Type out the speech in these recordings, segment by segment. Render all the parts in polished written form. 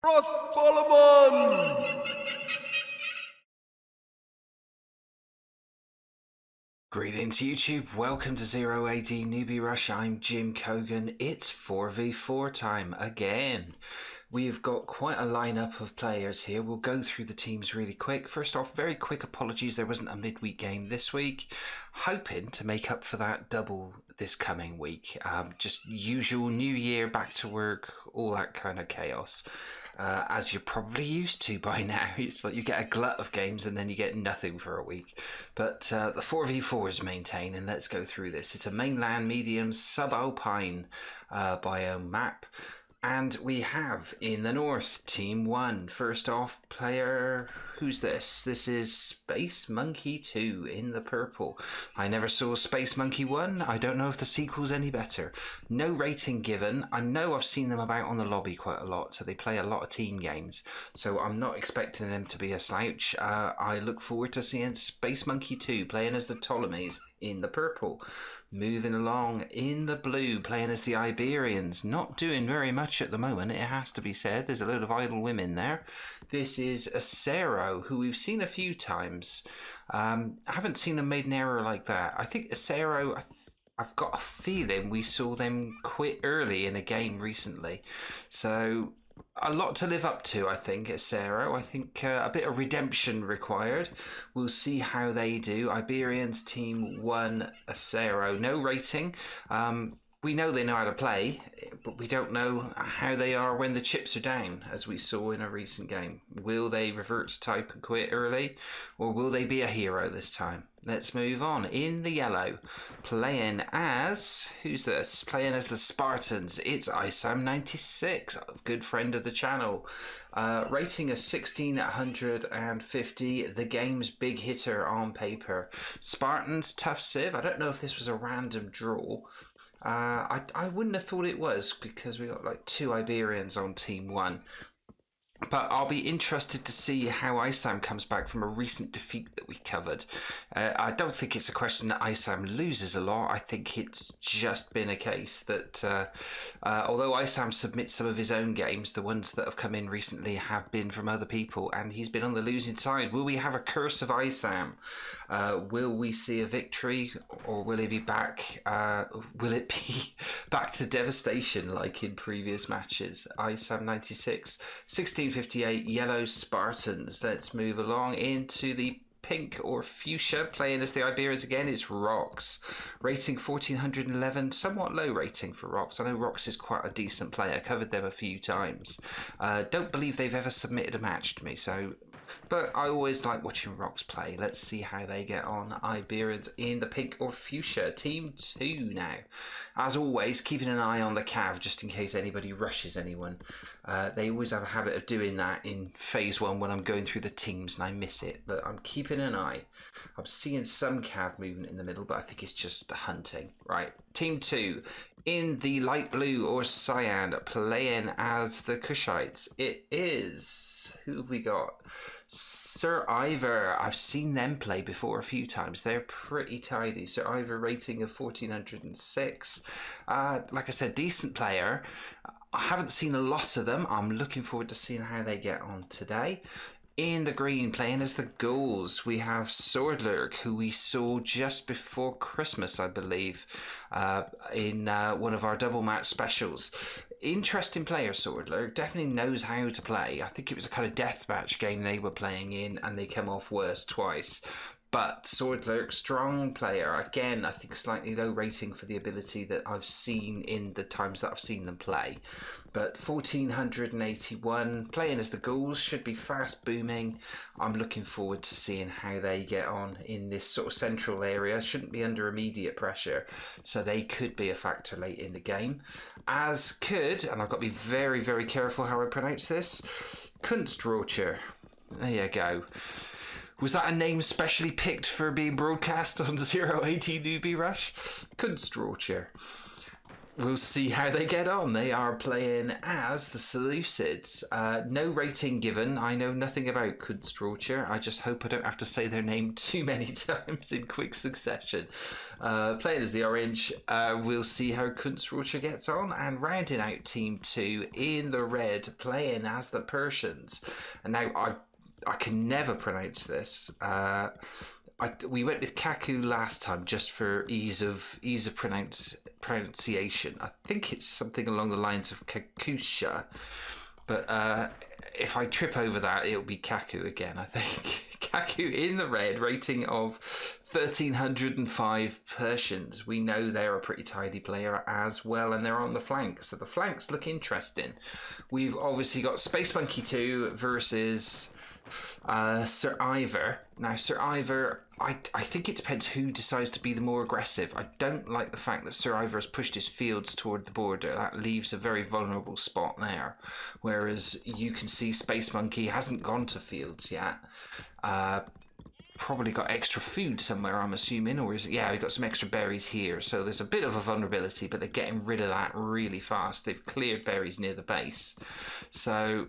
Ross Solomon! Greetings YouTube, welcome to 0AD Newbie Rush. I'm Jim Cogan. It's 4v4 time again. We've got quite a lineup of players here. We'll go through the teams really quick. First off, very quick apologies, there wasn't a midweek game this week. Hoping to make up for that double this coming week. Just usual new year, back to work, all that kind of chaos. As you're probably used to by now. It's like you get a glut of games and then you get nothing for a week. But the 4v4 is maintained, and let's go through this. It's a mainland medium subalpine biome map. And we have in the north, Team 1. First off, player, who's this? This is Space Monkey 2 in the purple. I never saw Space Monkey 1. I don't know if the sequel's any better. No rating given. I know I've seen them about on the lobby quite a lot, so they play a lot of team games. So I'm not expecting them to be a slouch. I look forward to seeing Space Monkey 2 playing as the Ptolemies in the purple. Moving along in the blue, playing as the Iberians. Not doing very much at the moment, it has to be said. There's a load of idle women there. This is Acero, who we've seen a few times. I haven't seen them made an error like that. I think Acero, I've got a feeling we saw them quit early in a game recently. So a lot to live up to, I think, at Acero. I think a bit of redemption required. We'll see how they do. Iberians Team 1, Acero. No rating. We know they know how to play, but we don't know how they are when the chips are down, as we saw in a recent game. Will they revert to type and quit early, or will they be a hero this time? Let's move on. In the yellow, playing as, who's this? Playing as the Spartans. It's Isam96, a good friend of the channel. Rating is 1650. The game's big hitter on paper. Spartans, tough sieve. I don't know if this was a random draw. I wouldn't have thought it was, because we got like 2 Iberians on Team 1. But I'll be interested to see how Isam comes back from a recent defeat that we covered. I don't think it's a question that Isam loses a lot. I think it's just been a case that although Isam submits some of his own games, the ones that have come in recently have been from other people, and he's been on the losing side. Will we have a curse of Isam? Will we see a victory, or will he be back? Will it be back to devastation like in previous matches? Isam96, 1658, yellow Spartans. Let's move along into the pink or fuchsia, playing as the Iberians again. It's Rox, rating 1411, somewhat low rating for Rox. I know Rox is quite a decent player, covered them a few times. Don't believe they've ever submitted a match to me, so but I always like watching Rox play. Let's see how they get on. Iberians in the pink or fuchsia. Team 2 now. As always, keeping an eye on the Cav just in case anybody rushes anyone. They always have a habit of doing that in phase 1 when I'm going through the teams and I miss it. But I'm keeping an eye. I'm seeing some Cav movement in the middle, but I think it's just hunting. Right. Team 2 in the light blue or cyan, playing as the Kushites. It is, who have we got? Sir Ivor. I've seen them play before a few times. They're pretty tidy. Sir Ivor, rating of 1406. Like I said, decent player. I haven't seen a lot of them. I'm looking forward to seeing how they get on today. In the green, playing as the Ghouls, we have Swordlurk, who we saw just before Christmas, I believe, in one of our double match specials. Interesting player, Swordlurk. Definitely knows how to play. I think it was a kind of deathmatch game they were playing in, and they came off worse twice. But Swordlurk, strong player. Again, I think slightly low rating for the ability that I've seen in the times that I've seen them play. But 1481, playing as the Ghouls, should be fast booming. I'm looking forward to seeing how they get on in this sort of central area. Shouldn't be under immediate pressure, so they could be a factor late in the game. As could, and I've got to be very, very careful how I pronounce this, Kunstraucher. There you go. Was that a name specially picked for being broadcast on 018 Newbie Rush? Kunstraucher. we'll see how they get on. They are playing as the Seleucids. No rating given. I know nothing about Kunstroucher. I just hope I don't have to say their name too many times in quick succession. Playing as the Orange, we'll see how Kunstroucher gets on. And rounding out Team 2 in the red, playing as the Persians. And now I can never pronounce this. We went with Kaku last time just for ease of pronunciation. I think it's something along the lines of Kakusha, but if I trip over that, it'll be Kaku again. I think Kaku in the red, rating of 1,305 Persians. We know they're a pretty tidy player as well, and they're on the flank, so the flanks look interesting. We've obviously got Space Monkey 2 versus Sir Ivor. Now, Sir Ivor, I think it depends who decides to be the more aggressive. I don't like the fact that Sir Ivor has pushed his fields toward the border. That leaves a very vulnerable spot there. Whereas you can see Space Monkey hasn't gone to fields yet. Probably got extra food somewhere, I'm assuming, or is it? Yeah, we got some extra berries here, so there's a bit of a vulnerability, but they're getting rid of that really fast. They've cleared berries near the base, so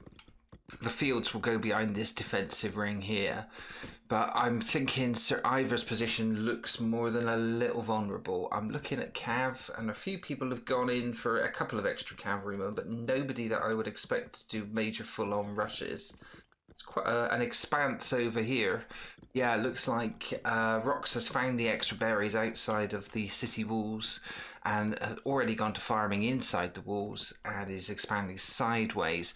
the fields will go behind this defensive ring here. But I'm thinking Sir Ivor's position looks more than a little vulnerable. I'm looking at Cav, and a few people have gone in for a couple of extra cavalrymen, but nobody that I would expect to do major full-on rushes. It's quite an expanse over here. Yeah, it looks like Rox has found the extra berries outside of the city walls and has already gone to farming inside the walls and is expanding sideways.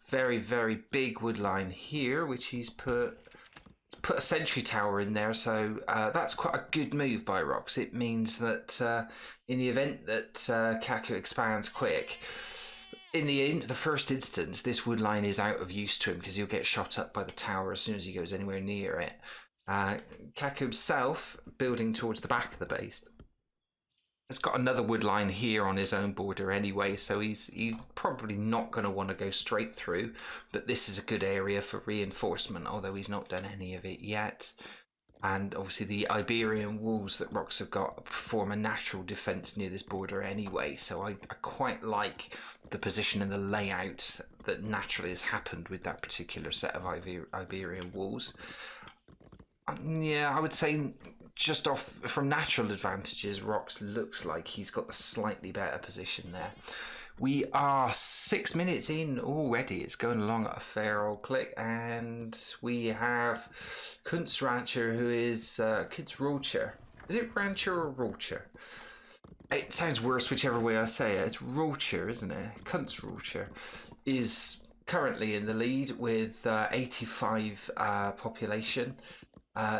Very, very big wood line here, which he's put a sentry tower in there, so that's quite a good move by Rox. It means that in the event that Kaku expands quick, in the first instance, this wood line is out of use to him because he'll get shot up by the tower as soon as he goes anywhere near it. Kaku himself, building towards the back of the base, has got another wood line here on his own border anyway, so he's probably not going to want to go straight through, but this is a good area for reinforcement, although he's not done any of it yet. And obviously the Iberian walls that Rox have got form a natural defence near this border anyway, so I quite like the position and the layout that naturally has happened with that particular set of Iberian walls. Yeah, I would say just off from natural advantages, Rox looks like he's got the slightly better position there. We are 6 minutes in already. It's going along at a fair old click, and we have Kunstrancher, who is Kunstroucher. Is it Rancher or Rocher? It sounds worse whichever way I say it. It's Rocher, isn't it? Kunstroucher is currently in the lead with 85 population.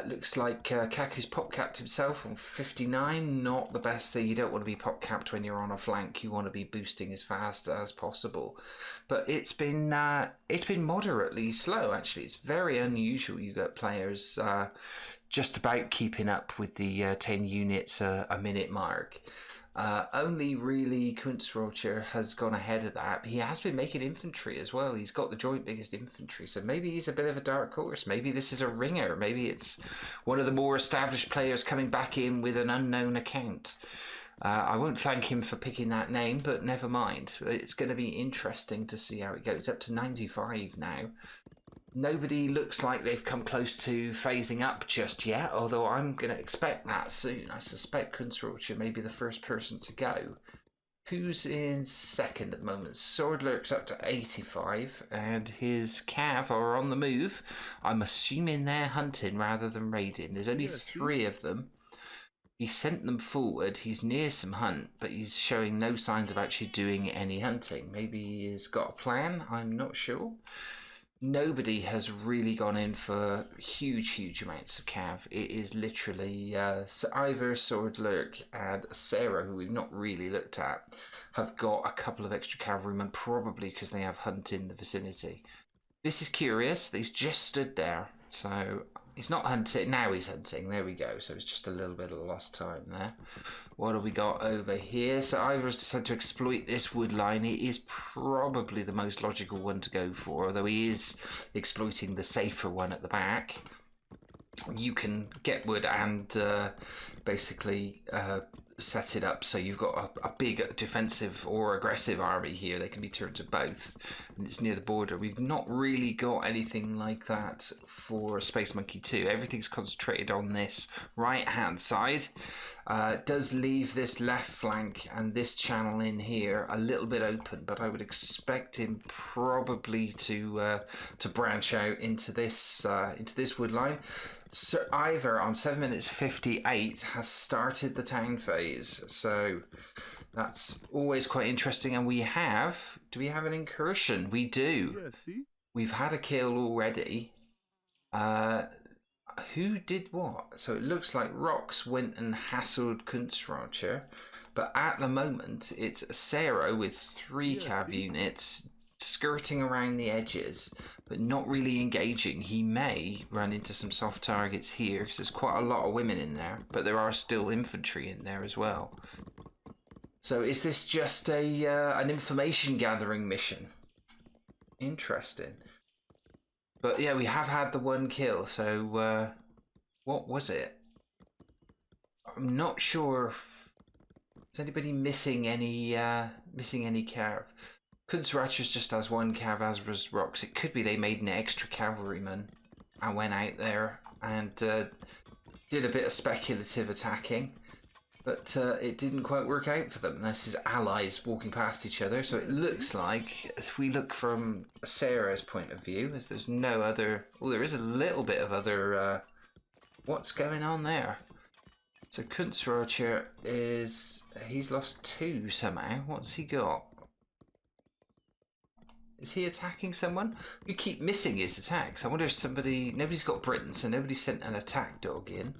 Looks like Kaku's pop capped himself on 59. Not the best thing. You don't want to be pop capped when you're on a flank. You want to be boosting as fast as possible. But it's been moderately slow actually. It's very unusual. You got players just about keeping up with the 10 units a minute mark. Only really Kunstroucher has gone ahead of that. He has been making infantry as well. He's got the joint biggest infantry, so maybe he's a bit of a dark horse. Maybe this is a ringer. Maybe it's one of the more established players coming back in with an unknown account. I won't thank him for picking that name, but never mind. It's going to be interesting to see how it goes. Up to 95 now. Nobody looks like they've come close to phasing up just yet, although I'm going to expect that soon. I suspect Kunstroucher may be the first person to go. Who's in second at the moment? Swordlurk's up to 85, and his Cav are on the move. I'm assuming they're hunting rather than raiding. There's only 3 of them. He sent them forward. He's near some hunt, but he's showing no signs of actually doing any hunting. Maybe he's got a plan, I'm not sure. Nobody has really gone in for huge amounts of cav. It is literally Ivor, Swordlurk, and Sarah, who we've not really looked at, have got a couple of extra cavalrymen, probably because they have hunt in the vicinity. This is curious. He's just stood there, so he's not hunting. Now he's hunting. There we go. So it's just a little bit of lost time there. What have we got over here? So Ivor has decided to exploit this wood line. It is probably the most logical one to go for, although he is exploiting the safer one at the back. You can get wood and basically set it up so you've got a big defensive or aggressive army here. They can be turned to both, and it's near the border. We've not really got anything like that for Space Monkey 2. Everything's concentrated on this right hand side. Does leave this left flank and this channel in here a little bit open, but I would expect him probably to branch out into this wood line. Sir Ivor on 7 minutes 58 has started the town phase, so that's always quite interesting. And do we have an incursion? We do. Yeah, see? We've had a kill already. Who did what? So it looks like Rox went and hassled Kunstracher, but at the moment it's Acero with 3 cav units skirting around the edges, but not really engaging. He may run into some soft targets here because there's quite a lot of women in there, but there are still infantry in there as well. So is this just an information gathering mission? Interesting. But yeah, we have had the 1 kill. So what was it? I'm not sure. Is anybody missing any cav? Kunstracher's just has 1 cav, as was Rox. It could be they made an extra cavalryman and went out there and did a bit of speculative attacking, but it didn't quite work out for them. This is allies walking past each other, so it looks like, if we look from Sarah's point of view, as there's no other... Well, there is a little bit of other... what's going on there? So Kunstracher is... He's lost 2 somehow. What's he got? Is he attacking someone? We keep missing his attacks. I wonder if nobody's got Britain, so nobody sent an attack dog in.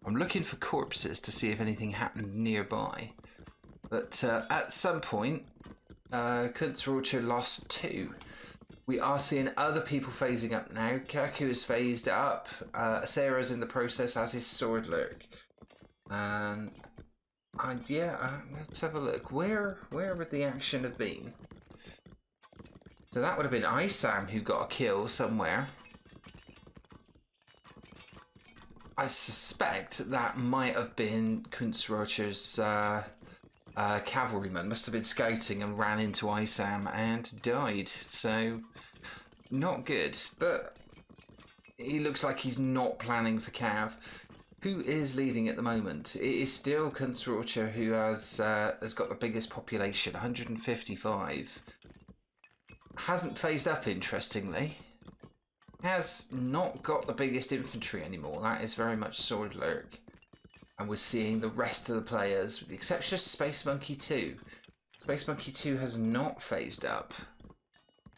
I'm looking for corpses to see if anything happened nearby. But at some point, Kunstracher lost 2. We are seeing other people phasing up now. Kaku is phased up. Sarah's in the process, as is Swordlurk. Let's have a look. Where would the action have been? So that would have been Isam who got a kill somewhere. I suspect that might have been Kunstracher's cavalryman. Must have been scouting and ran into Isam and died. So not good. But he looks like he's not planning for cav. Who is leading at the moment? It is still Kunstracher who has got the biggest population, 155. Hasn't phased up, interestingly. Has not got the biggest infantry anymore. That is very much Swordlurk. And we're seeing the rest of the players, with the exception of Space Monkey 2. Space Monkey 2 has not phased up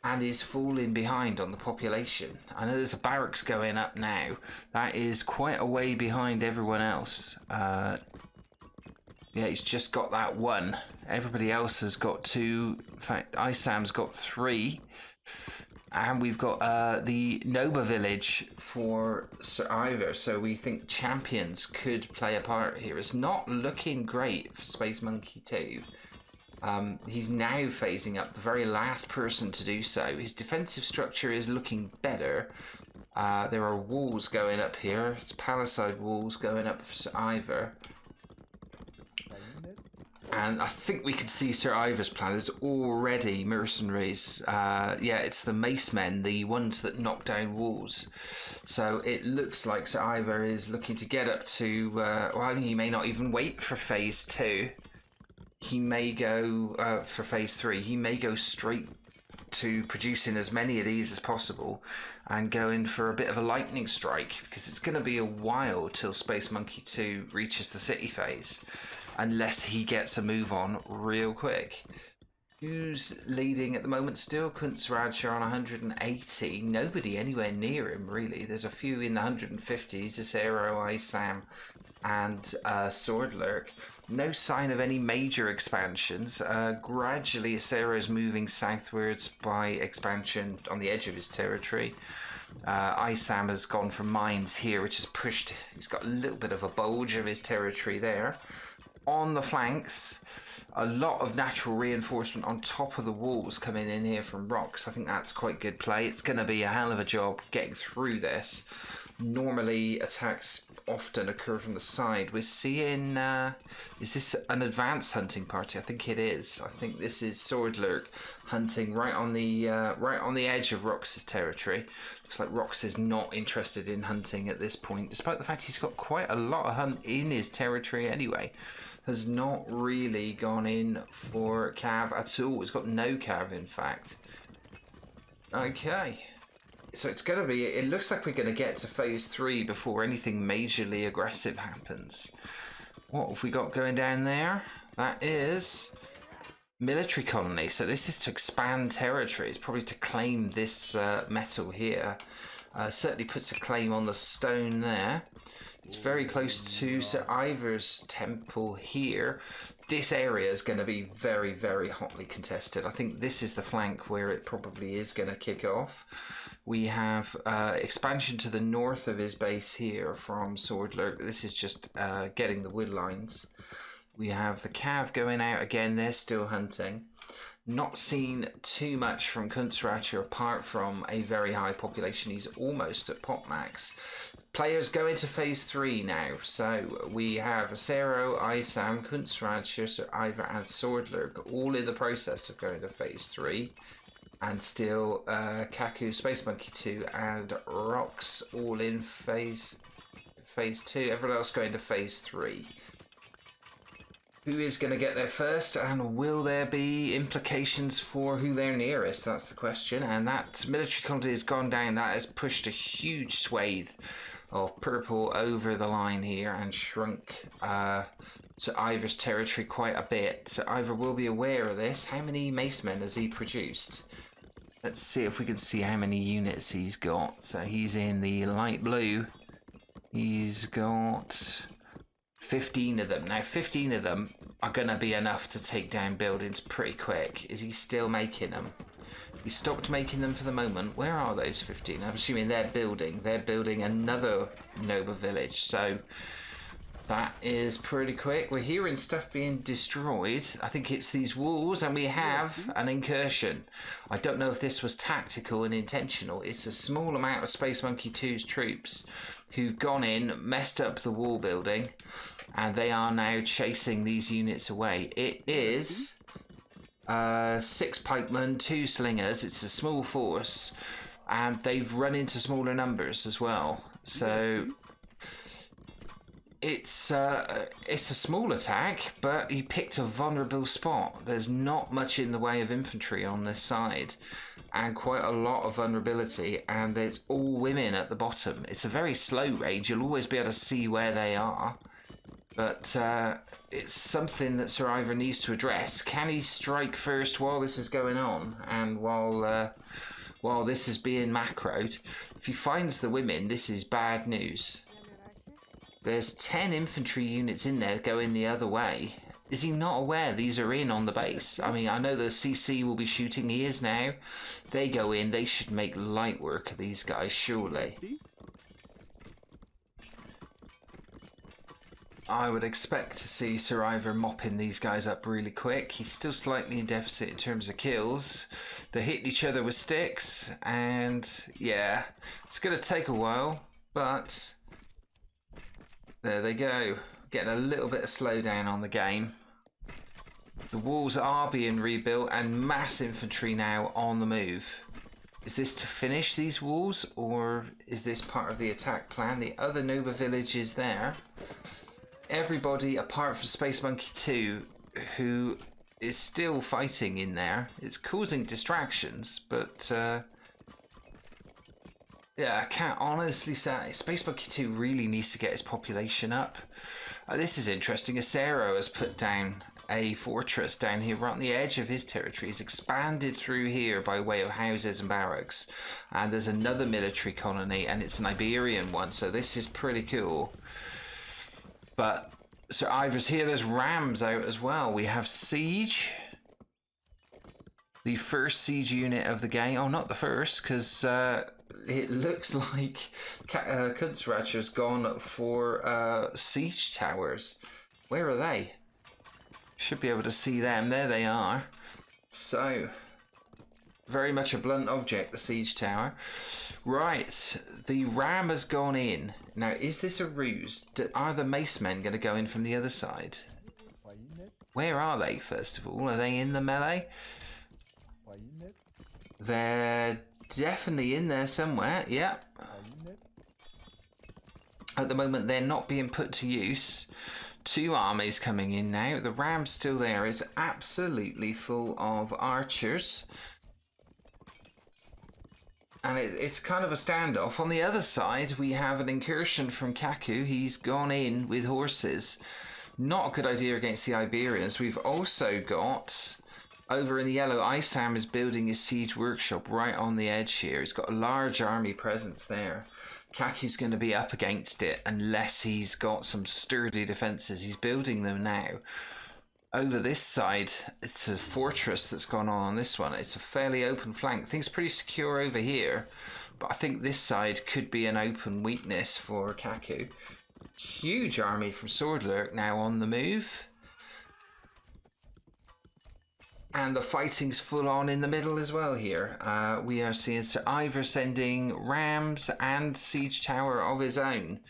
and is falling behind on the population. I know there's a barracks going up now. That is quite a way behind everyone else. Yeah, he's just got that 1. Everybody else has got 2. In fact, Isam's got 3. And we've got the Nova village for Sir Ivor. So we think champions could play a part here. It's not looking great for Space Monkey 2. He's now phasing up, the very last person to do so. His defensive structure is looking better. There are walls going up here. It's palisade walls going up for Sir Ivor. And I think we can see Sir Ivor's plan. There's already mercenaries. Yeah, it's the mace men, the ones that knock down walls. So it looks like Sir Ivor is looking to get up to... well, I mean, he may not even wait for phase 2. He may go for phase 3. He may go straight to producing as many of these as possible and go in for a bit of a lightning strike, because it's going to be a while till Space Monkey 2 reaches the city phase, unless he gets a move on real quick. Who's leading at the moment still? Kunstracher on 180. Nobody anywhere near him, really. There's a few in the 150s. Acero, Isam, and Swordlurk. No sign of any major expansions. Gradually, Acero's moving southwards by expansion on the edge of his territory. Isam has gone for mines here, which has pushed... He's got a little bit of a bulge of his territory there. On the flanks, a lot of natural reinforcement on top of the walls coming in here from Rox. I think that's quite good play. It's going to be a hell of a job getting through this. Normally attacks often occur from the side. We're seeing, is this an advanced hunting party? I think it is. I think this is Swordlurk hunting right on the edge of Rox's territory. Looks like Rox is not interested in hunting at this point, despite the fact he's got quite a lot of hunt in his territory anyway. Has not really gone in for cav at all. He's got no cav, in fact. Okay. So it's going to be, it looks like we're going to get to phase 3 before anything majorly aggressive happens. What have we got going down there? That is military colony. So this is to expand territories, probably to claim this metal here. Certainly puts a claim on the stone there. It's very close to Sir Ivor's temple here. This area is going to be very, very hotly contested. I think this is the flank where it probably is going to kick off. We have expansion to the north of his base here from Swordlurk. This is just getting the wood lines. We have the cav going out again. They're still hunting. Not seen too much from Kunstratcher apart from a very high population. He's almost at pop max. Players go into phase 3 now. So we have Acero, Isam, Kunstratcher, Sir Ivor and Swordlurk all in the process of going to phase 3. And still Kaku, Space Monkey 2 and Rox all in phase 2. Everyone else going to phase 3. Who is going to get there first, and will there be implications for who they're nearest? That's the question. And that military colony has gone down. That has pushed a huge swathe of purple over the line here and shrunk to Ivor's territory quite a bit. So Ivor will be aware of this. How many macemen has he produced? Let's see if we can see how many units he's got. So he's in the light blue. He's got 15 of them. Now 15 of them are going to be enough to take down buildings pretty quick. Is he still making them? He stopped making them for the moment. Where are those 15? I'm assuming they're building. They're building another Nova village. So that is pretty quick. We're hearing stuff being destroyed. I think it's these walls, and we have an incursion. I don't know if this was tactical and intentional. It's a small amount of Space Monkey 2's troops who've gone in, messed up the wall building, and they are now chasing these units away. It is 6 pikemen, 2 slingers. It's a small force, and they've run into smaller numbers as well. So it's a small attack, but he picked a vulnerable spot. There's not much in the way of infantry on this side, and quite a lot of vulnerability, and there's all women at the bottom. It's a very slow raid. You'll always be able to see where they are, but it's something that Sir Ivor needs to address. Can he strike first while this is going on, and while this is being macroed? If he finds the women, this is bad news. There's 10 infantry units in there going the other way. Is he not aware these are in on the base? I mean, I know the CC will be shooting. He is now. They go in. They should make light work of these guys, surely. I would expect to see Sir Ivor mopping these guys up really quick. He's still slightly in deficit in terms of kills. They hit each other with sticks, and yeah, it's going to take a while, but there they go. Getting a little bit of slowdown on the game. The walls are being rebuilt and mass infantry now on the move. Is this to finish these walls, or is this part of the attack plan? The other Nova village is there. Everybody apart from Space Monkey 2, who is still fighting in there. It's causing distractions, but yeah, I can't honestly say. Space Monkey 2 really needs to get his population up. This is interesting. Acero has put down a fortress down here right on the edge of his territory. He's expanded through here by way of houses and barracks. And there's another military colony, and it's an Iberian one, so this is pretty cool. But Sir Ivor's here. There's rams out as well. We have Siege. The first siege unit of the game. Oh, not the first, because it looks like Kunstratcher's gone for siege towers. Where are they? Should be able to see them. There they are. So Very much a blunt object, the siege tower. Right, the ram has gone in. Now, is this a ruse? Are the mace men going to go in from the other side? Where are they, first of all? Are they in the melee? They're definitely in there somewhere, yeah. At the moment, they're not being put to use. 2 armies coming in now. The ram still there is absolutely full of archers. And it's kind of a standoff. On the other side, we have an incursion from Kaku. He's gone in with horses. Not a good idea against the Iberians. We've also got, over in the yellow, Isam is building his siege workshop right on the edge here. He's got a large army presence there. Kaku's going to be up against it unless he's got some sturdy defences. He's building them now. Over this side, it's a fortress that's gone on this one. It's a fairly open flank. Things pretty secure over here, but I think this side could be an open weakness for Kaku. Huge army from Swordlurk now on the move. And the fighting's full on in the middle as well here. We are seeing Sir Ivor sending rams and siege tower of his own.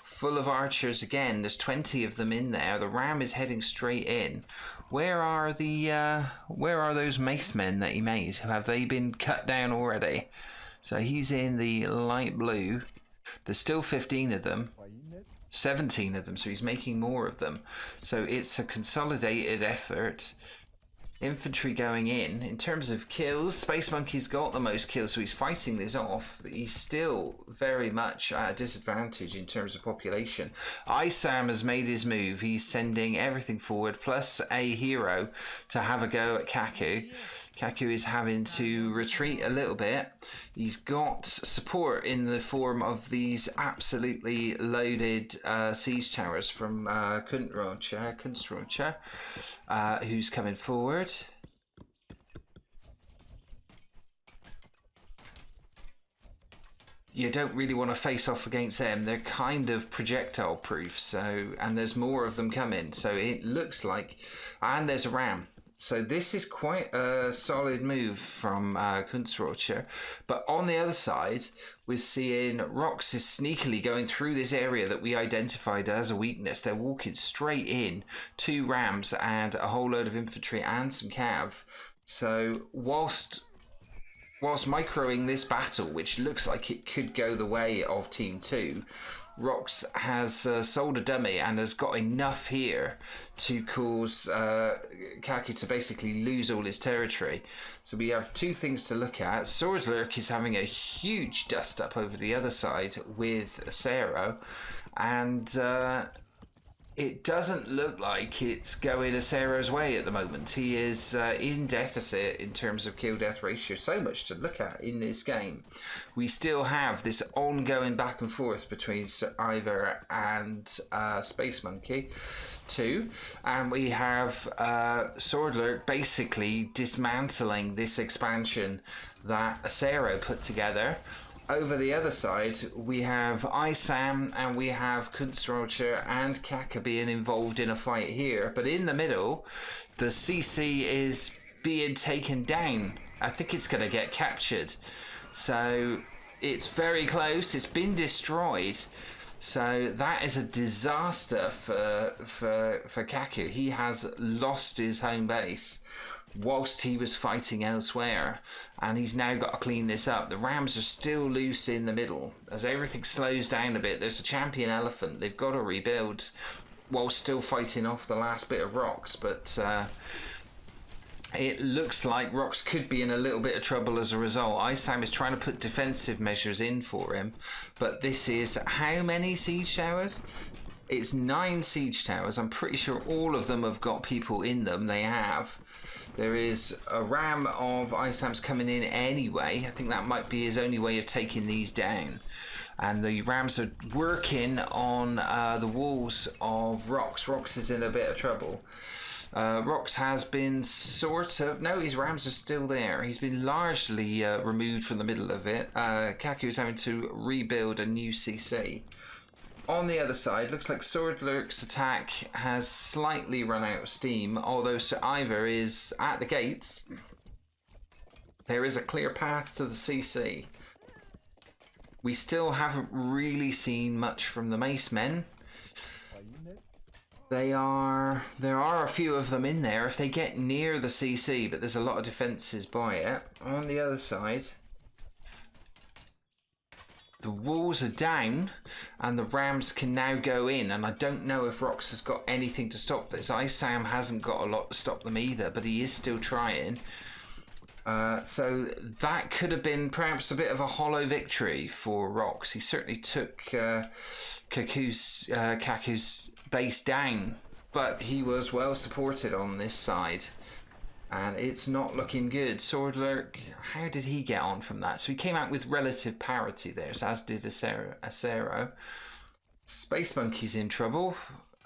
Full of archers again. There's 20 of them in there. The ram is heading straight in. Where are those mace men that he made? Have they been cut down already? So he's in the light blue. There's still 15 of them. 17 of them, so he's making more of them. So it's a consolidated effort. Infantry going in terms of kills, Space Monkey's got the most kills, so he's fighting this off, but he's still very much at a disadvantage in terms of population. Isam has made his move. He's sending everything forward, plus a hero to have a go at Kaku. Kaku is having to retreat a little bit. He's got support in the form of these absolutely loaded siege towers from Kunstroncha, who's coming forward. You don't really want to face off against them. They're kind of projectile proof, so, and there's more of them coming. So it looks like, and there's a ram. So this is quite a solid move from Kunstroncha. But on the other side, we're seeing Rox is sneakily going through this area that we identified as a weakness. They're walking straight in, 2 rams and a whole load of infantry and some cav. So whilst microing this battle, which looks like it could go the way of Team 2, Rox has sold a dummy and has got enough here to cause Kaku to basically lose all his territory. So we have 2 things to look at. Swordlurk is having a huge dust up over the other side with Acero, and it doesn't look like it's going Acero's way at the moment. He is in deficit in terms of kill-death ratio. So much to look at in this game. We still have this ongoing back and forth between Sir Ivor and Space Monkey 2. And we have Swordlurk basically dismantling this expansion that Acero put together. Over the other side, we have Isam and we have Kunstroncha and Kaka being involved in a fight here. But in the middle, the CC is being taken down. I think it's going to get captured. So it's very close. It's been destroyed. So that is a disaster for Kaku. He has lost his home base whilst he was fighting elsewhere, and he's now got to clean this up. The rams are still loose in the middle. As everything slows down a bit, there's a champion elephant. They've got to rebuild whilst still fighting off the last bit of Rox, but it looks like Rox could be in a little bit of trouble as a result. Isam is trying to put defensive measures in for him, but this is how many siege towers? It's 9 siege towers. I'm pretty sure all of them have got people in them. They have. There is a ram of Isam's coming in anyway. I think that might be his only way of taking these down. And the rams are working on the walls of Rox. Rox is in a bit of trouble. Rox has been sort of... No, his rams are still there. He's been largely removed from the middle of it. Kaku is having to rebuild a new CC. On the other side, looks like Swordlurk's attack has slightly run out of steam, although Sir Ivor is at the gates. There is a clear path to the CC. We still haven't really seen much from the Mace Men. There are a few of them in there if they get near the CC, but there's a lot of defences by it. On the other side, the walls are down and the Rams can now go in, and I don't know if Rox has got anything to stop this. Isam hasn't got a lot to stop them either, but he is still trying. So that could have been perhaps a bit of a hollow victory for Rox. He certainly took Kaku's base down, but he was well supported on this side. And it's not looking good. Swordlurk, how did he get on from that? So he came out with relative parity there, so as did Acero. Space Monkey's in trouble.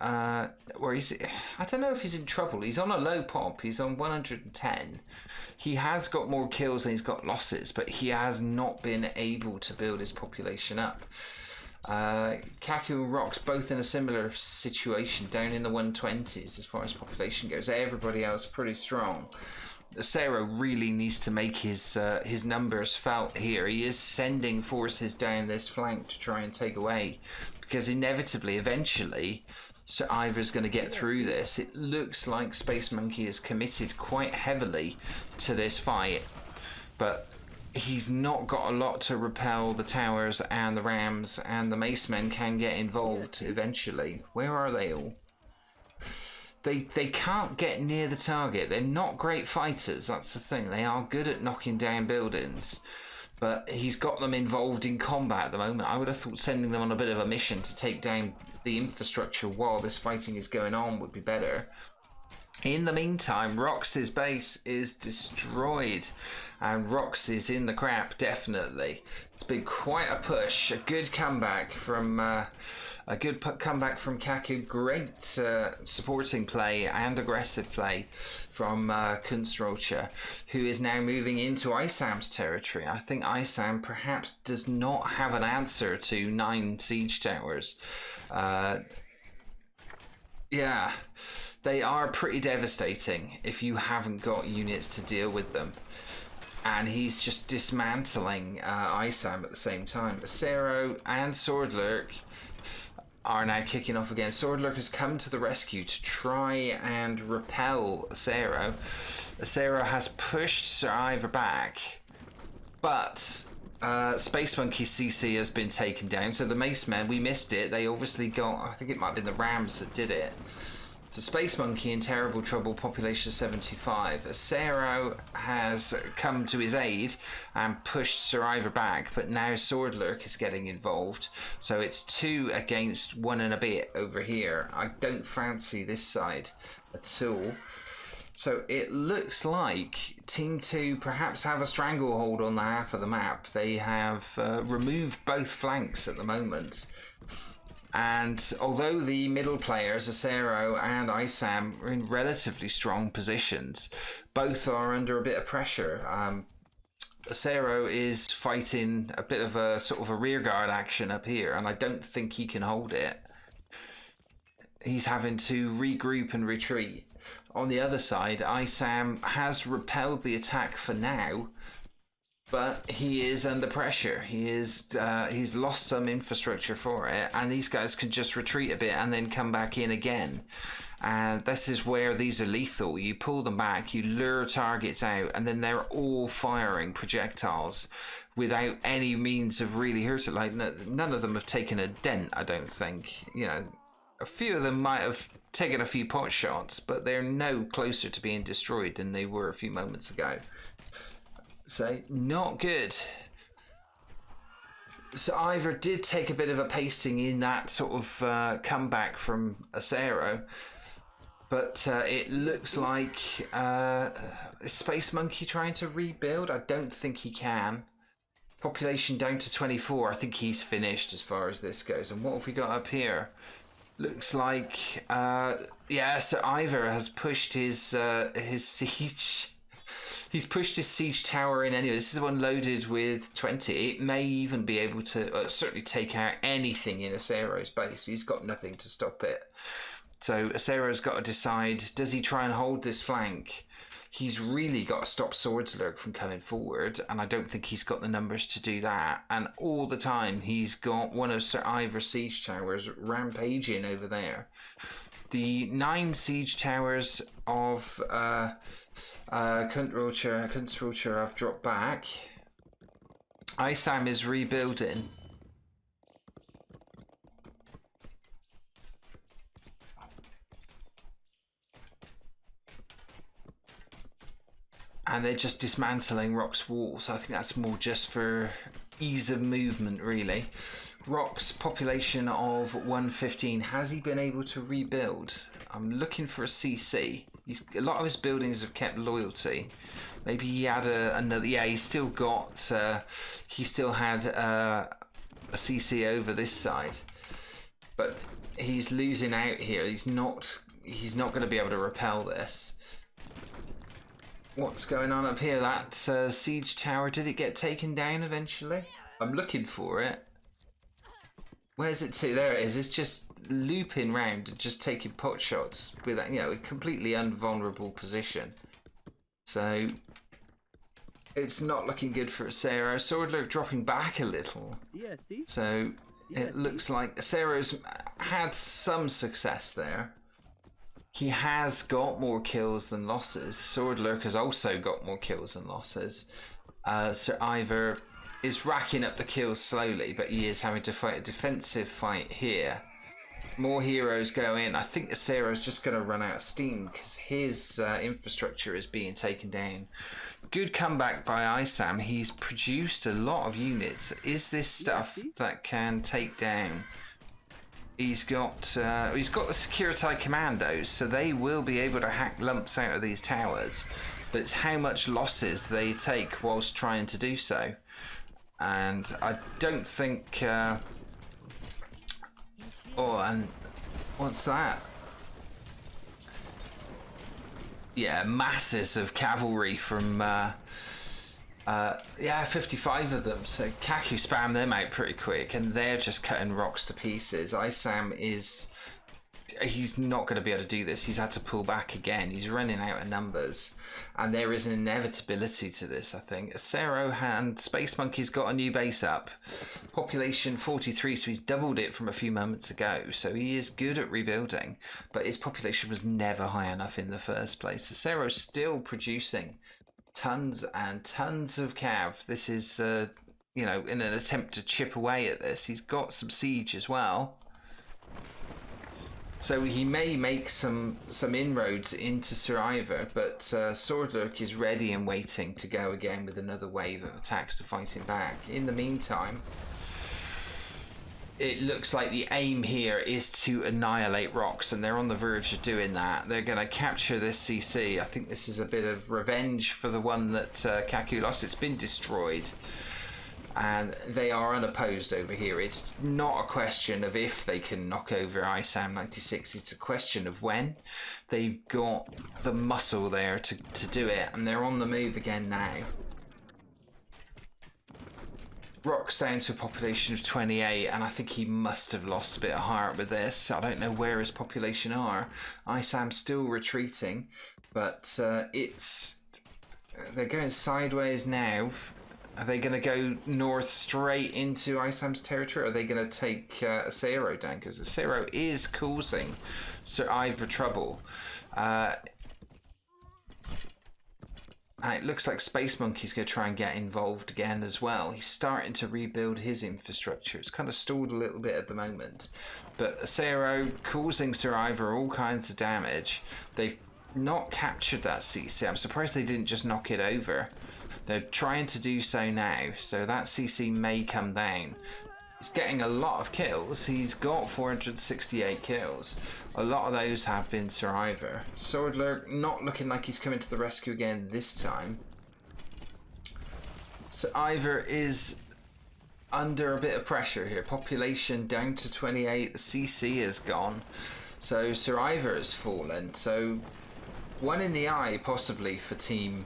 Or is it? I don't know if he's in trouble. He's on a low pop. He's on 110. He has got more kills and he's got losses, but he has not been able to build his population up. Kaku and Rox both in a similar situation, down in the 120s as far as population goes. Everybody else pretty strong. Acero really needs to make his numbers felt here. He is sending forces down this flank to try and take away, because inevitably, eventually, Sir Ivor's going to get through this. It looks like Space Monkey is committed quite heavily to this fight, but he's not got a lot to repel the towers and the Rams, and the Mace Men can get involved eventually. Where are they all? They can't get near the target. They're not great fighters, that's the thing. They are good at knocking down buildings, but he's got them involved in combat at the moment. I would have thought sending them on a bit of a mission to take down the infrastructure while this fighting is going on would be better. In the meantime, Rox's base is destroyed, and Rox is in the crap, definitely. It's been quite a push, a good comeback from Kaku. Great supporting play and aggressive play from Kunstrocha, who is now moving into Isam's territory. I think Isam perhaps does not have an answer to 9 siege towers. Yeah. They are pretty devastating if you haven't got units to deal with them. And he's just dismantling Isam at the same time. Acero and Swordlurk are now kicking off again. Swordlurk has come to the rescue to try and repel Acero. Acero has pushed Sir Ivor back, but Space Monkey's CC has been taken down. So the Mace Men, we missed it. They obviously got, I think it might have been the Rams that did it. So Space Monkey in terrible trouble, population 75. Acero has come to his aid and pushed Sir Ivor back, but now Swordlurk is getting involved. So it's 2 against 1 and a bit over here. I don't fancy this side at all. So it looks like Team 2 perhaps have a stranglehold on the half of the map. They have removed both flanks at the moment. And although the middle players, Acero and Isam, are in relatively strong positions, both are under a bit of pressure. Acero is fighting a bit of a sort of a rearguard action up here, and I don't think he can hold it. He's having to regroup and retreat. On the other side, Isam has repelled the attack for now, but he is under pressure. He's lost some infrastructure for it, and these guys can just retreat a bit and then come back in again. And this is where these are lethal. You pull them back, you lure targets out, and then they're all firing projectiles without any means of really hurting. Like none of them have taken a dent, I don't think. You know, a few of them might have taken a few pot shots, but they're no closer to being destroyed than they were a few moments ago. So, not good. So Ivor did take a bit of a pasting in that sort of comeback from Acero, but it looks like is Space Monkey trying to rebuild? I don't think he can. Population down to 24. I think he's finished as far as this goes. And what have we got up here? Looks like yeah. So Ivor has pushed his siege. He's pushed his siege tower in anyway. This is one loaded with 20. It may even be able to certainly take out anything in Acero's base. He's got nothing to stop it. So Acero's got to decide, does he try and hold this flank? he's really got to stop Swordslurg from coming forward, and I don't think he's got the numbers to do that. And all the time, he's got one of Sir Ivor siege towers rampaging over there. The 9 siege towers of Kunstwilcher have dropped back. Isam is rebuilding. And they're just dismantling Rock's walls. I think that's more just for ease of movement, really. Rock's population of 115. Has he been able to rebuild? I'm looking for a CC. A lot of his buildings have kept loyalty. Maybe he had another. Yeah, he's still got. He still had a CC over this side, but he's losing out here. He's not going to be able to repel this. What's going on up here? That siege tower, did it get taken down eventually? I'm looking for it. Where's it to? There it is. It's just looping round and just taking pot shots with, you know, a completely unvulnerable position. So it's not looking good for Acero. Swordler dropping back a little. So it looks like Acero's had some success there. He has got more kills than losses. Swordlurk has also got more kills than losses. Sir Ivor is racking up the kills slowly, but he is having to fight a defensive fight here. More heroes go in. I think Acero's just going to run out of steam because his infrastructure is being taken down. Good comeback by Isam. He's produced a lot of units. Is this stuff that can take down? He's got the Security Commandos, so they will be able to hack lumps out of these towers. But it's how much losses they take whilst trying to do so. And I don't think... Oh, and what's that? Yeah, masses of cavalry from... yeah, 55 of them. So Kaku spammed them out pretty quick, and they're just cutting rocks to pieces. Isam is... He's not going to be able to do this. He's had to pull back again. He's running out of numbers. And there is an inevitability to this, I think. Acero and Space Monkey's got a new base up. Population 43, so he's doubled it from a few moments ago. So he is good at rebuilding. But his population was never high enough in the first place. Acero's still producing tons and tons of cav. This is, you know, in an attempt to chip away at this. He's got some siege as well. So he may make some inroads into Sir Ivor, but Swordlurk is ready and waiting to go again with another wave of attacks to fight him back. In the meantime, it looks like the aim here is to annihilate rocks, and they're on the verge of doing that. They're going to capture this CC. I think this is a bit of revenge for the one that Kaku lost. It's been destroyed. And they are unopposed over here. It's not a question of if they can knock over Isam 96. It's a question of when. They've got the muscle there to do it. And they're on the move again now. Rock's down to a population of 28. And I think he must have lost a bit of heart with this. I don't know where his population are. Isam's still retreating. But they're going sideways now. Are they going to go north straight into Isam's territory, or are they going to take Acero down? Because Acero is causing Sir Ivor trouble. It looks like Space Monkey's going to try and get involved again as well. He's starting to rebuild his infrastructure. It's kind of stalled a little bit at the moment. But Acero causing Sir Ivor all kinds of damage. They've not captured that CC. I'm surprised they didn't just knock it over. They're trying to do so now, so that CC may come down. He's getting a lot of kills. He's got 468 kills. A lot of those have been Sir Ivor. Swordler not looking like he's coming to the rescue again this time. So Ivor is under a bit of pressure here. Population down to 28. The CC is gone. So Sir Ivor has fallen. So one in the eye possibly for Team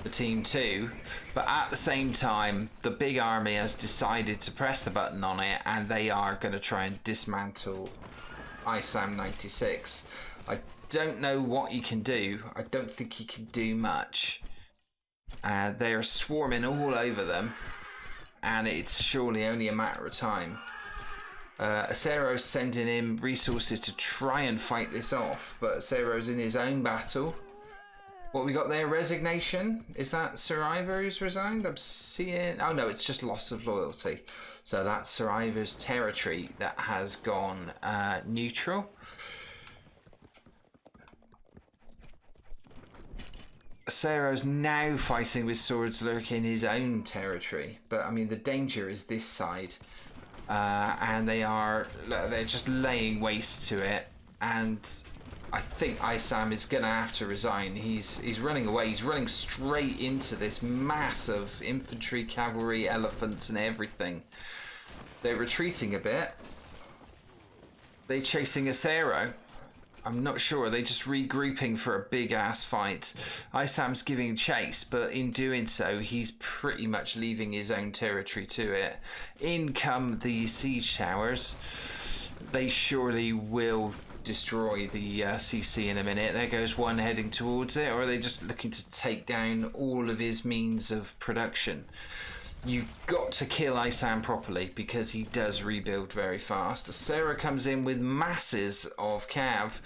2, but at the same time the big army has decided to press the button on it, and they are going to try and dismantle Isam 96. I don't know what he can do. I don't think he can do much. They are swarming all over them, and it's surely only a matter of time. Acero's sending in resources to try and fight this off, but Acero's in his own battle. What we got there? Resignation? Is that Sir Ivor who's resigned? I'm seeing... Oh no, it's just loss of loyalty. So that's Sir Ivor's territory that has gone neutral. Acero's now fighting with Swordslurk in his own territory. But I mean, the danger is this side. And they're just laying waste to it. And I think Isam is going to have to resign. He's running away. He's running straight into this mass of infantry, cavalry, elephants, and everything. They're retreating a bit. They're chasing Acero. I'm not sure. They're just regrouping for a big-ass fight. Isam's giving chase, but in doing so, he's pretty much leaving his own territory to it. In come the siege towers. They surely will destroy the CC in a minute. There goes one heading towards it, or are they just looking to take down all of his means of production? You've got to kill Isam properly because he does rebuild very fast. Sarah comes in with masses of cav,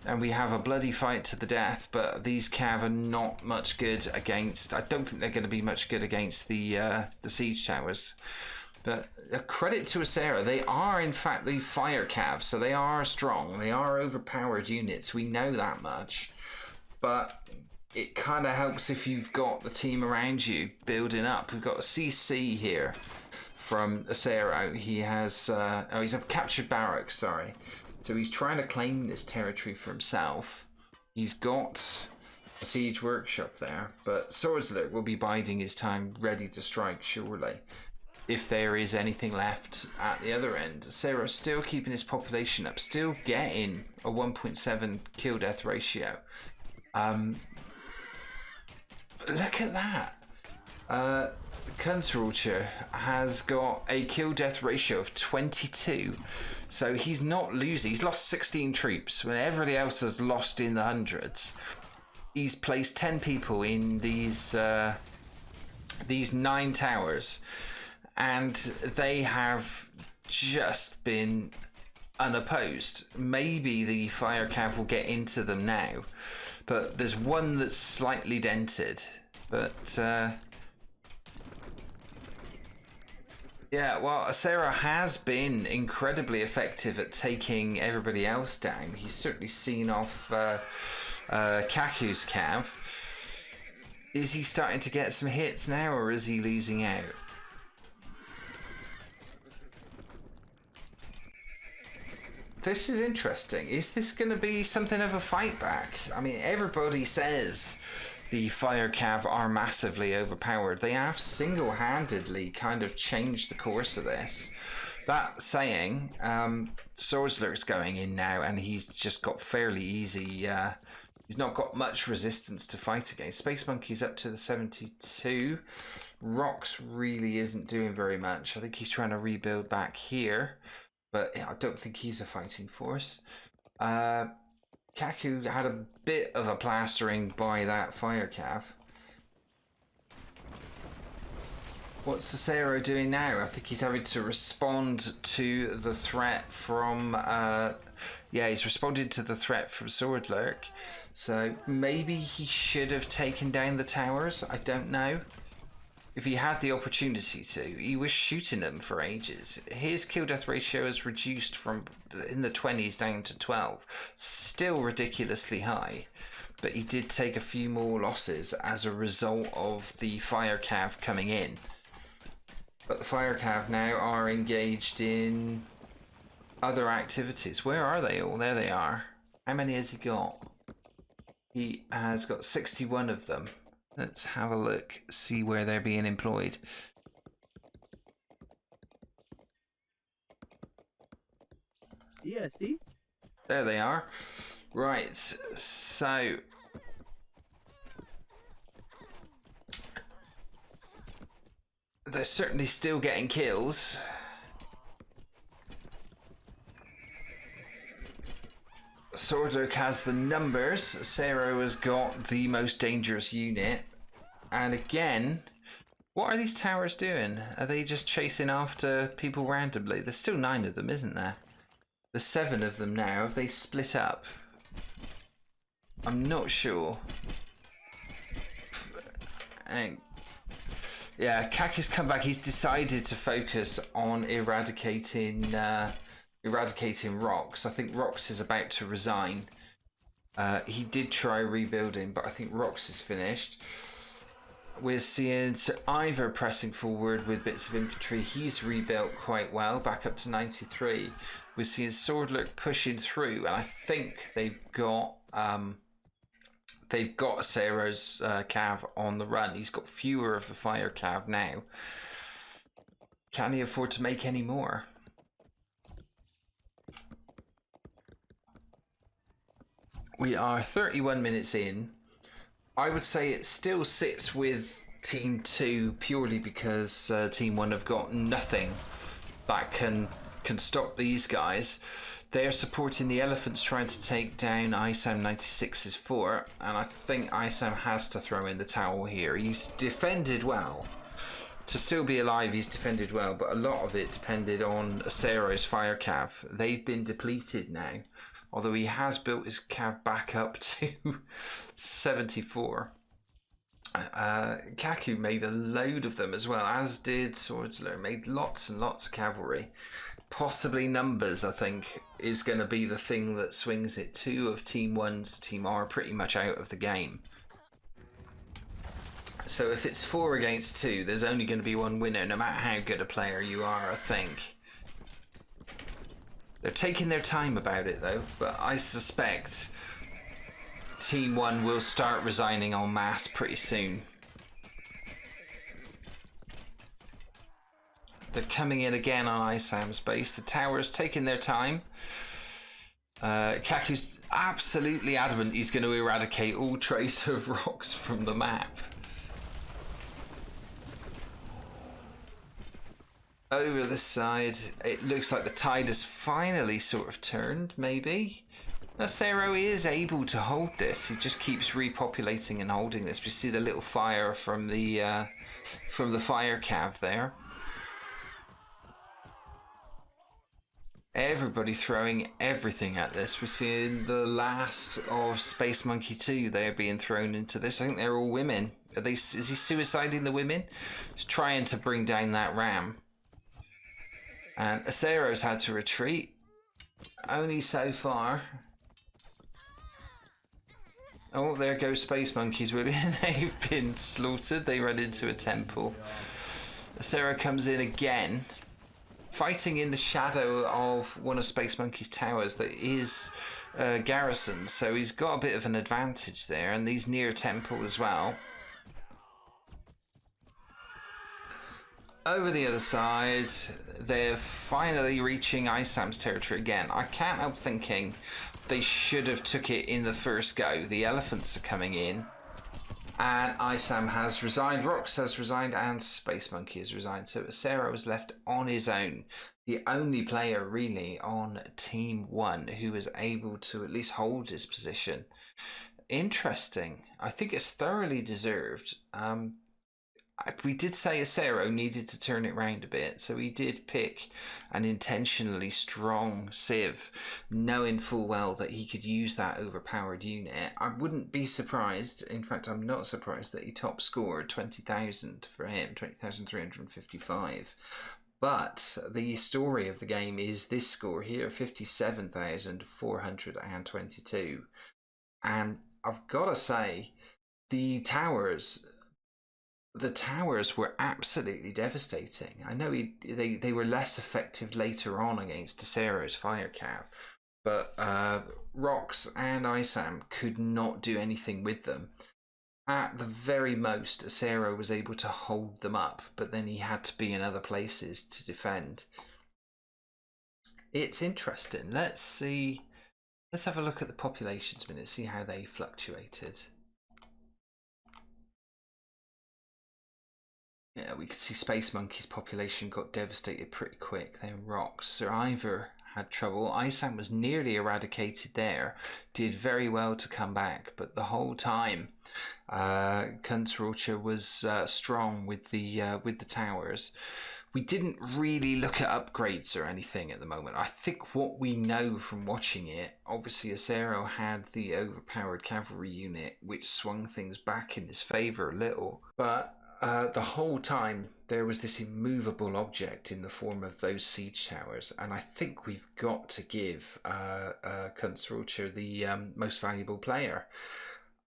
and we have a bloody fight to the death, but these cav are not much good against... I don't think they're going to be much good against the siege towers. But a credit to Acera, they are in fact the fire cav, so they are strong. They are overpowered units, we know that much. But it kind of helps if you've got the team around you building up. We've got a CC here from Acero. He has, he's a captured barracks, sorry. So he's trying to claim this territory for himself. He's got a siege workshop there, but Swordslurk will be biding his time, ready to strike surely, if there is anything left at the other end. Sarah's still keeping his population up, still getting a 1.7 kill death ratio. Look at that. Kunzrulcher has got a kill death ratio of 22. So he's not losing. He's lost 16 troops when everybody else has lost in the hundreds. He's placed 10 people in these 9 towers. And they have just been unopposed. Maybe the fire cav will get into them now, but there's one that's slightly dented. But yeah, well, Acera has been incredibly effective at taking everybody else down. He's certainly seen off Kaku's cav. Is he starting to get some hits now, or is he losing out? This is interesting. Is this going to be something of a fight back? I mean, everybody says the fire cav are massively overpowered. They have single-handedly kind of changed the course of this. That saying, Swordslurk's going in now, and he's just got fairly easy... he's not got much resistance to fight against. Space Monkey's up to the 72. Rox really isn't doing very much. I think he's trying to rebuild back here. But I don't think he's a fighting force. Kaku had a bit of a plastering by that fire cav. What's Acero doing now? I think he's having to respond to the threat from... yeah, he's responded to the threat from Swordlurk. So maybe he should have taken down the towers. I don't know. If he had the opportunity to, he was shooting them for ages. His kill death ratio has reduced from in the 20s down to 12. Still ridiculously high, but he did take a few more losses as a result of the fire cav coming in. But the fire cav now are engaged in other activities. Where are they all? There they are. How many has he got? He has got 61 of them. Let's have a look, see where they're being employed. Yeah, see? There they are. Right, so... they're certainly still getting kills. Swordlook has the numbers. Cero has got the most dangerous unit. And again, what are these towers doing? Are they just chasing after people randomly? There's still 9 of them, isn't there? There's 7 of them now. Have they split up? I'm not sure. And yeah, Kaku's come back. He's decided to focus on eradicating Rox. I think Rox is about to resign. He did try rebuilding, but I think Rox is finished. We're seeing Sir Ivor pressing forward with bits of infantry. He's rebuilt quite well, back up to 93. We're seeing Swordlook pushing through, and I think they've got Cero's cav on the run. He's got fewer of the fire cav now. Can he afford to make any more? We are 31 minutes in. I would say it still sits with Team 2 purely because Team 1 have got nothing that can stop these guys. They're supporting the elephants trying to take down ISAM 96's fort, and I think ISAM has to throw in the towel here. He's defended well. To still be alive, he's defended well, but a lot of it depended on Acero's fire cav. They've been depleted now, although he has built his cav back up to 74. Kaku made a load of them as well, as did Swordsler. Made lots and lots of cavalry. Possibly numbers, I think, is going to be the thing that swings it. 2 of Team 1's Team R pretty much out of the game. So if it's 4 against 2, there's only going to be one winner, no matter how good a player you are, I think. They're taking their time about it, though, but I suspect Team 1 will start resigning en masse pretty soon. They're coming in again on ISAM's base. The tower's taking their time. Kaku's absolutely adamant he's going to eradicate all trace of Rox from the map. Over the side, it looks like the tide has finally sort of turned, maybe. Now, Cero is able to hold this. He just keeps repopulating and holding this. We see the little fire from the fire cav there. Everybody throwing everything at this. We're seeing the last of Space Monkey 2. They're being thrown into this. I think they're all women. Is he suiciding the women? He's trying to bring down that ram. And Acero's had to retreat. Only so far. Oh, there go Space Monkeys. They've been slaughtered. They run into a temple. Acero comes in again, fighting in the shadow of one of Space Monkey's towers that is garrisoned. So he's got a bit of an advantage there, and these near temple as well. Over the other side, they're finally reaching ISAM's territory again. I can't help thinking they should have took it in the first go. The elephants are coming in, and ISAM has resigned, Rox has resigned, and Space Monkey has resigned. So Acero was left on his own, the only player really on Team 1 who was able to at least hold his position. Interesting. I think it's thoroughly deserved. We did say Acero needed to turn it round a bit, so he did pick an intentionally strong Civ, knowing full well that he could use that overpowered unit. I wouldn't be surprised, in fact I'm not surprised, that he top scored 20,000 for him, 20,355. But the story of the game is this score here, 57,422. And I've got to say, the towers were absolutely devastating. I know they were less effective later on against Acero's fire cav, but Rox and ISAM could not do anything with them. At the very most, Acero was able to hold them up, but then he had to be in other places to defend. It's interesting. Let's have a look at the populations minutes, see how they fluctuated. Yeah, we could see Space Monkey's population got devastated pretty quick. Then Rox. Sir Ivor had trouble. Isan was nearly eradicated there, did very well to come back, but the whole time Kunzrocha was strong with the towers. We didn't really look at upgrades or anything at the moment. I think what we know from watching it, obviously Acero had the overpowered cavalry unit, which swung things back in his favour a little. But the whole time there was this immovable object in the form of those siege towers. And I think we've got to give Kunzrocha the most valuable player.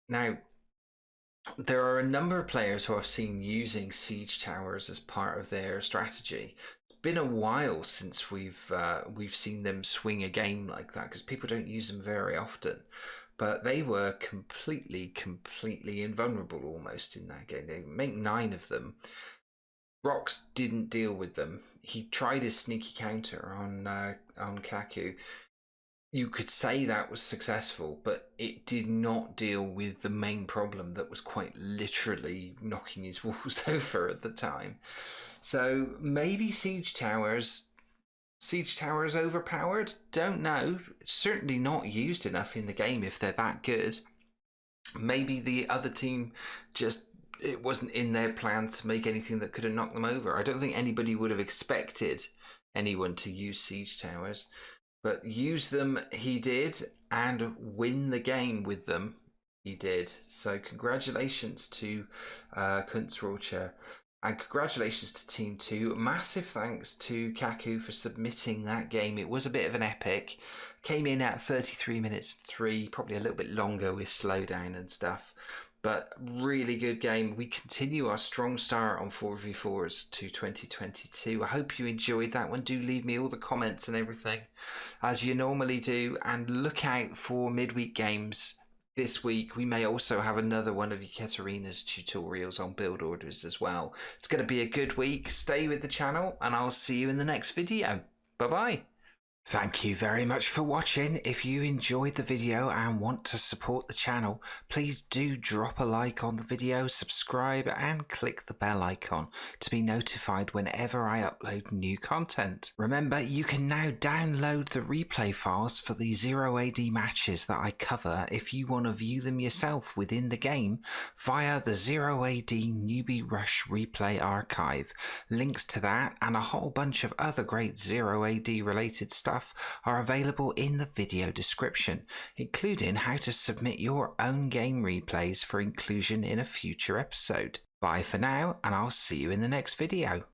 Now, there are a number of players who I've seen using siege towers as part of their strategy. It's been a while since we've seen them swing a game like that because people don't use them very often. But they were completely invulnerable almost in that game. They make 9 of them. Rox didn't deal with them. He tried his sneaky counter on Kaku. You could say that was successful, but it did not deal with the main problem that was quite literally knocking his walls over at the time. So maybe siege towers overpowered? Don't know. Certainly not used enough in the game if they're that good. Maybe the other team it wasn't in their plans to make anything that could have knocked them over. I don't think anybody would have expected anyone to use siege towers. But use them he did, and win the game with them he did. So congratulations to Kunzrocha, and congratulations to Team 2. Massive thanks to Kaku for submitting that game. It was a bit of an epic. Came in at 33 minutes 3, probably a little bit longer with slowdown and stuff. But really good game. We continue our strong start on 4v4s to 2022. I hope you enjoyed that one. Do leave me all the comments and everything as you normally do. And look out for midweek games this week. We may also have another one of Ekaterina's tutorials on build orders as well. It's going to be a good week. Stay with the channel and I'll see you in the next video. Bye-bye. Thank you very much for watching. If you enjoyed the video and want to support the channel, please do drop a like on the video, subscribe and click the bell icon to be notified whenever I upload new content. Remember, you can now download the replay files for the 0AD matches that I cover if you want to view them yourself within the game via the 0AD Newbie Rush replay archive. Links to that and a whole bunch of other great 0AD related stuff are available in the video description, including how to submit your own game replays for inclusion in a future episode. Bye for now, and I'll see you in the next video.